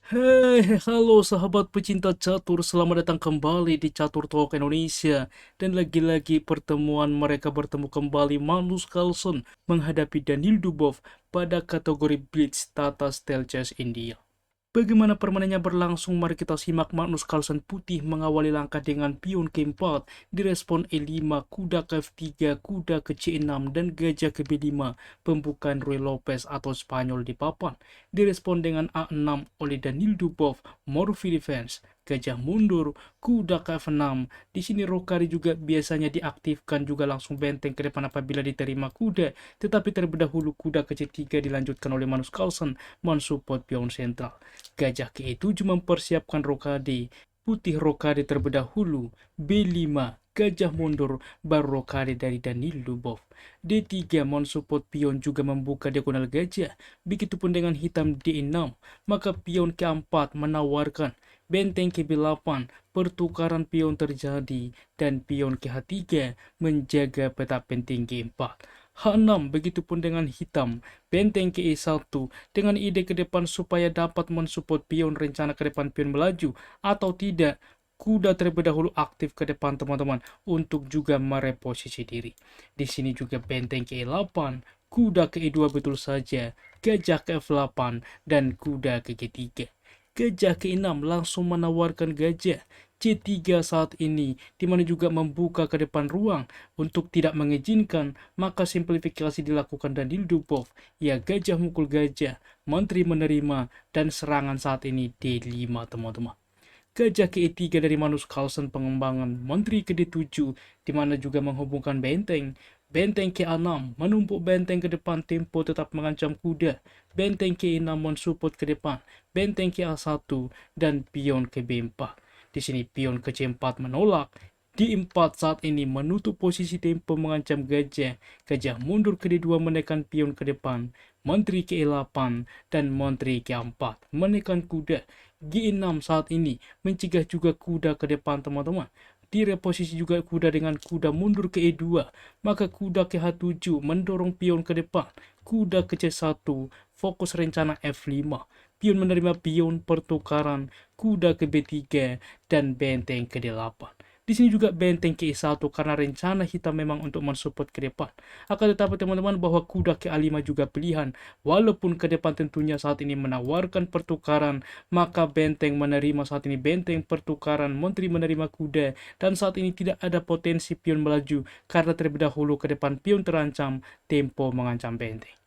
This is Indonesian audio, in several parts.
Halo sahabat pecinta catur, selamat datang kembali di Catur Talk Indonesia. Dan lagi-lagi pertemuan mereka bertemu kembali Magnus Carlsen menghadapi Daniil Dubov pada kategori Blitz Tata Steel Chess India. Bagaimana permainannya berlangsung, mari kita simak. Magnus Carlsen putih mengawali langkah dengan pion ke-4, direspon E5, kuda ke F3, kuda ke C6, dan gajah ke B5, pembukaan Ruy Lopez atau Spanyol di papan. Direspon dengan A6 oleh Daniil Dubov, Morphy Defense, gajah mundur, kuda ke F6. Di sini Rokari juga biasanya diaktifkan juga langsung benteng ke depan apabila diterima kuda, tetapi terlebih dahulu kuda ke C3 dilanjutkan oleh Magnus Carlsen mensupport pion sentral. Gajah ke-7 mempersiapkan rokade. Putih rokade terlebih dahulu. B5, gajah mundur, baru rokade dari Daniil Dubov. D3 mensupport pion juga membuka diagonal gajah. Begitupun dengan hitam D6, maka pion ke-4 menawarkan benteng ke B8, pertukaran pion terjadi, dan pion ke H3 menjaga peta penting G4. H6 begitupun dengan hitam, benteng ke E1 dengan ide ke depan supaya dapat mensupport pion rencana ke depan pion melaju atau tidak. Kuda terlebih dahulu aktif ke depan teman-teman untuk juga mereposisi diri. Di sini juga benteng ke E8, kuda ke E2 betul saja, gajah ke F8, dan kuda ke G3. Gajah ke-6 langsung menawarkan gajah C3 saat ini, di mana juga membuka ke depan ruang untuk tidak mengizinkan, maka simplifikasi dilakukan Daniil Dubov. Ya, gajah mukul gajah, menteri menerima, dan serangan saat ini D5 teman-teman. Gajah ke E3 dari Magnus Carlsen pengembangan menteri ke D7, di mana juga menghubungkan benteng. Benteng ke A6 menumpuk benteng ke depan, tempo tetap mengancam kuda. Benteng ke E6 mensupport ke depan. Benteng ke A1 dan pion ke B4. Di sini pion ke C4 menolak. D4 saat ini menutup posisi tempo mengancam gajah. Gajah mundur ke D2 menekan pion ke depan. Menteri ke E8 dan menteri ke A4 menekan kuda. G6 saat ini mencegah juga kuda ke depan teman-teman. Direposisi juga kuda dengan kuda mundur ke E2, maka kuda ke H7 mendorong pion ke depan. Kuda ke C1 fokus rencana F5. Pion menerima pion pertukaran, kuda ke B3 dan benteng ke D8. Di sini juga benteng ke E1 karena rencana hitam memang untuk mensupport ke depan. Akan tetapi teman-teman bahwa kuda ke A5 juga pilihan. Walaupun ke depan tentunya saat ini menawarkan pertukaran, maka benteng menerima saat ini benteng pertukaran, menteri menerima kuda, dan saat ini tidak ada potensi pion melaju karena terlebih dahulu ke depan pion terancam, tempo mengancam benteng.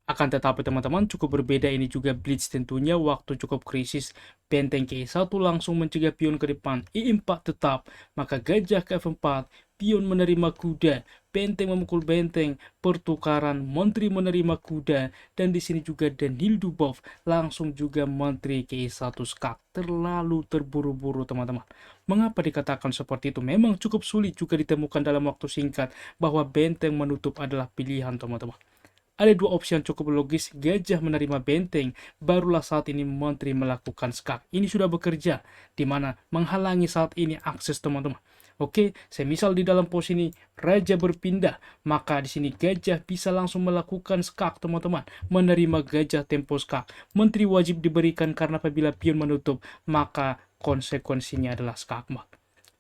Akan tetapi teman-teman cukup berbeda ini juga blitz tentunya, waktu cukup krisis. Benteng ke E1 langsung mencegah pion ke depan, E4 tetap, maka gajah ke F4, pion menerima kuda, benteng memukul benteng, pertukaran, menteri menerima kuda, dan di sini juga Daniil Dubov langsung juga menteri ke E1 skak. Terlalu terburu-buru teman-teman. Mengapa dikatakan seperti itu? Memang cukup sulit juga ditemukan dalam waktu singkat bahwa benteng menutup adalah pilihan teman-teman. Ada dua opsi yang cukup logis, gajah menerima benteng, barulah saat ini menteri melakukan skak. Ini sudah bekerja, di mana menghalangi saat ini akses teman-teman. Oke, semisal di dalam pos ini raja berpindah, maka di sini gajah bisa langsung melakukan skak teman-teman, menerima gajah tempo skak. Menteri wajib diberikan karena apabila pion menutup, maka konsekuensinya adalah skakmat.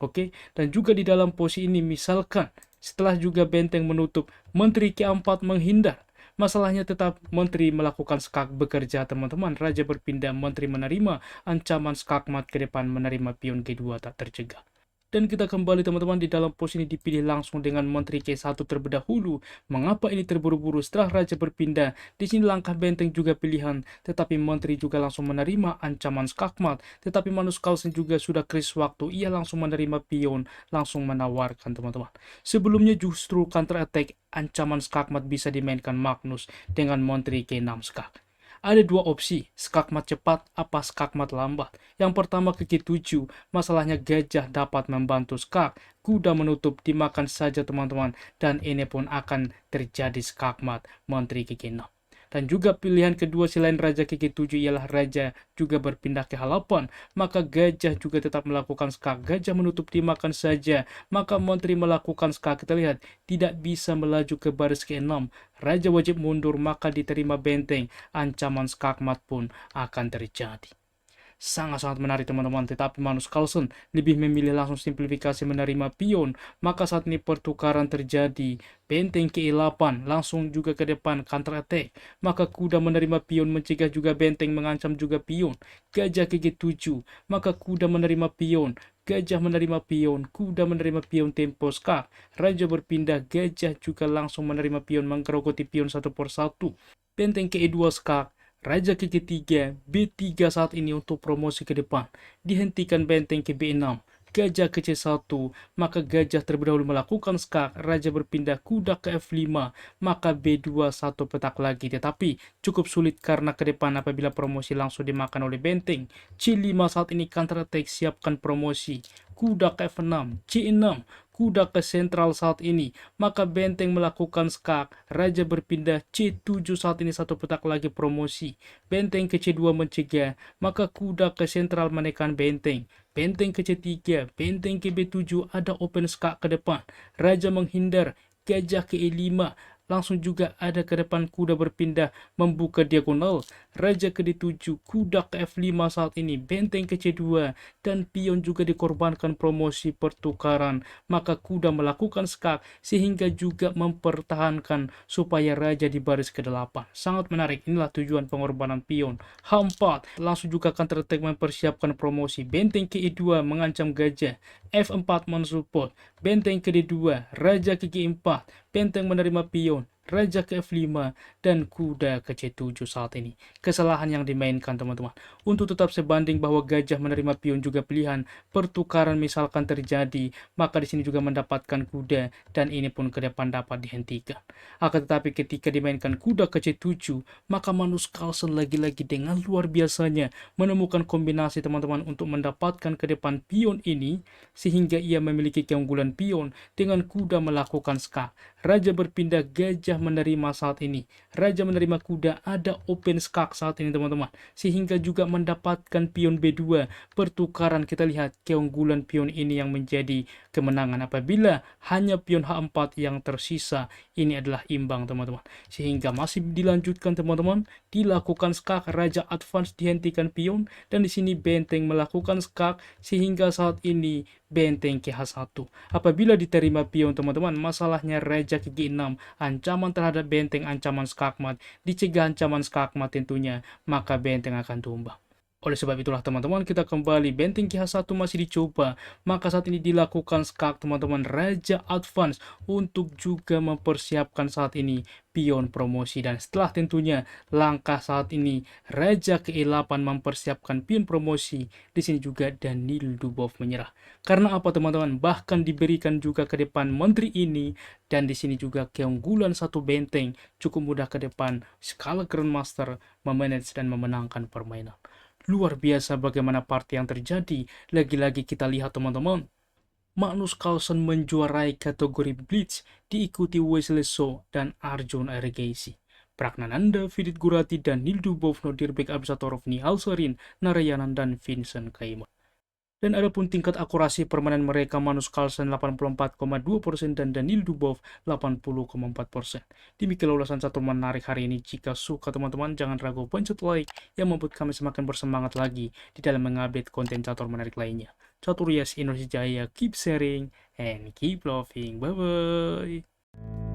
Oke, dan juga di dalam posisi ini misalkan setelah juga benteng menutup, menteri keempat menghindar. Masalahnya tetap menteri melakukan skak bekerja teman-teman. Raja berpindah, menteri menerima ancaman skakmat ke depan, menerima pion G2 tak tercegah. Dan kita kembali teman-teman di dalam pos ini dipilih langsung dengan menteri K1 terlebih dahulu. Mengapa ini terburu-buru setelah raja berpindah? Di sini langkah benteng juga pilihan, tetapi menteri juga langsung menerima ancaman skakmat. Tetapi Magnus Carlsen juga sudah kris waktu, ia langsung menerima pion, langsung menawarkan teman-teman. Sebelumnya justru counter attack ancaman skakmat bisa dimainkan Magnus dengan menteri K6 skak. Ada dua opsi, skakmat cepat apa skakmat lambat. Yang pertama ke G7, masalahnya gajah dapat membantu skak, kuda menutup, dimakan saja teman-teman, dan ini pun akan terjadi skakmat menteri ke G6. Dan juga pilihan kedua selain raja ke G7 ialah raja juga berpindah ke H8, maka gajah juga tetap melakukan skak, gajah menutup, dimakan saja, maka menteri melakukan skak. Kita lihat tidak bisa melaju ke baris ke-6, raja wajib mundur, maka diterima benteng, ancaman skakmat pun akan terjadi. sangat-sangat menarik teman-teman. Tetapi Magnus Carlsen lebih memilih langsung simplifikasi menerima pion. Maka saat ini pertukaran terjadi. Benteng ke-8 langsung juga ke depan counter attack. Maka kuda menerima pion mencegah juga benteng mengancam juga pion. Gajah ke G7. Maka kuda menerima pion. Gajah menerima pion, kuda menerima pion tempo skak. Raja berpindah, gajah juga langsung menerima pion menggerogoti pion satu persatu. Benteng ke-2 skak. Raja ke ketiga, B3 saat ini untuk promosi ke depan. Dihentikan benteng ke B6. Gajah ke C1, maka gajah terlebih dahulu melakukan skak, raja berpindah kuda ke F5, maka B2 satu petak lagi. Tetapi cukup sulit karena ke depan apabila promosi langsung dimakan oleh benteng. C5 saat ini counter attack, siapkan promosi. Kuda ke F6, C6, kuda ke sentral saat ini, maka benteng melakukan skak, raja berpindah C7 saat ini satu petak lagi promosi. Benteng ke C2 mencegah, maka kuda ke sentral menekan benteng. Benteng ke C3, benteng ke B7 ada open skak ke depan. Raja menghindar, gajah ke E5, langsung juga ada ke depan kuda berpindah membuka diagonal. Raja ke D7, kuda ke F5 saat ini, benteng ke C2, dan pion juga dikorbankan promosi pertukaran. Maka kuda melakukan skak sehingga juga mempertahankan supaya raja di baris ke-8. Sangat menarik, inilah tujuan pengorbanan pion. H4, langsung juga counter attack mempersiapkan promosi. Benteng ke E2 mengancam gajah. F4 mensupport. Benteng ke D2, raja ke G4, benteng menerima pion, raja ke F5, dan kuda ke C7 saat ini. Kesalahan yang dimainkan teman-teman. Untuk tetap sebanding bahwa gajah menerima pion juga pilihan, pertukaran misalkan terjadi, maka di sini juga mendapatkan kuda, dan ini pun ke depan dapat dihentikan. Akan tetapi ketika dimainkan kuda ke C7, maka Magnus Carlsen lagi-lagi dengan luar biasanya menemukan kombinasi teman-teman untuk mendapatkan ke depan pion ini, sehingga ia memiliki keunggulan pion dengan kuda melakukan skak. Raja berpindah, gajah menerima saat ini. Raja menerima kuda, ada open skak saat ini teman-teman. Sehingga juga mendapatkan pion B2. Pertukaran kita lihat keunggulan pion ini yang menjadi kemenangan. Apabila hanya pion H4 yang tersisa, ini adalah imbang teman-teman. Sehingga masih dilanjutkan teman-teman. Dilakukan skak, raja advance dihentikan pion. Dan di sini benteng melakukan skak sehingga saat ini benteng ke H1. Apabila diterima pion teman-teman, masalahnya raja ke G6, ancaman terhadap benteng, ancaman skakmat, dicegah ancaman skakmat tentunya, maka benteng akan tumbang. Oleh sebab itulah teman-teman, kita kembali benteng ke H1 masih dicoba, maka saat ini dilakukan skak teman-teman, raja advance untuk juga mempersiapkan saat ini pion promosi. Dan setelah tentunya langkah saat ini raja ke E8 mempersiapkan pion promosi, di sini juga Danil Dubov menyerah. Karena apa teman-teman? Bahkan diberikan juga ke depan menteri ini, dan di sini juga keunggulan satu benteng cukup mudah ke depan skala Grandmaster memanage dan memenangkan permainan. Luar biasa bagaimana party yang terjadi. Lagi-lagi kita lihat teman-teman, Magnus Carlsen menjuarai kategori Blitz diikuti Wesley So dan Arjun Ergesi. Pragnananda, Vidit Gurati, dan Danil Dubov, Nodirbek Absatorov, Nihal Sarin, Narayanan, dan Vincent Kaiman. Dan adapun tingkat akurasi permainan mereka, Magnus Carlsen 84,2% dan Danil Dubov 80,4%. Demikianlah ulasan catur menarik hari ini. Jika suka teman-teman, jangan ragu pencet like yang membuat kami semakin bersemangat lagi di dalam mengupdate konten catur menarik lainnya. Catur Yes Indonesia Jaya, keep sharing and keep loving. Bye-bye.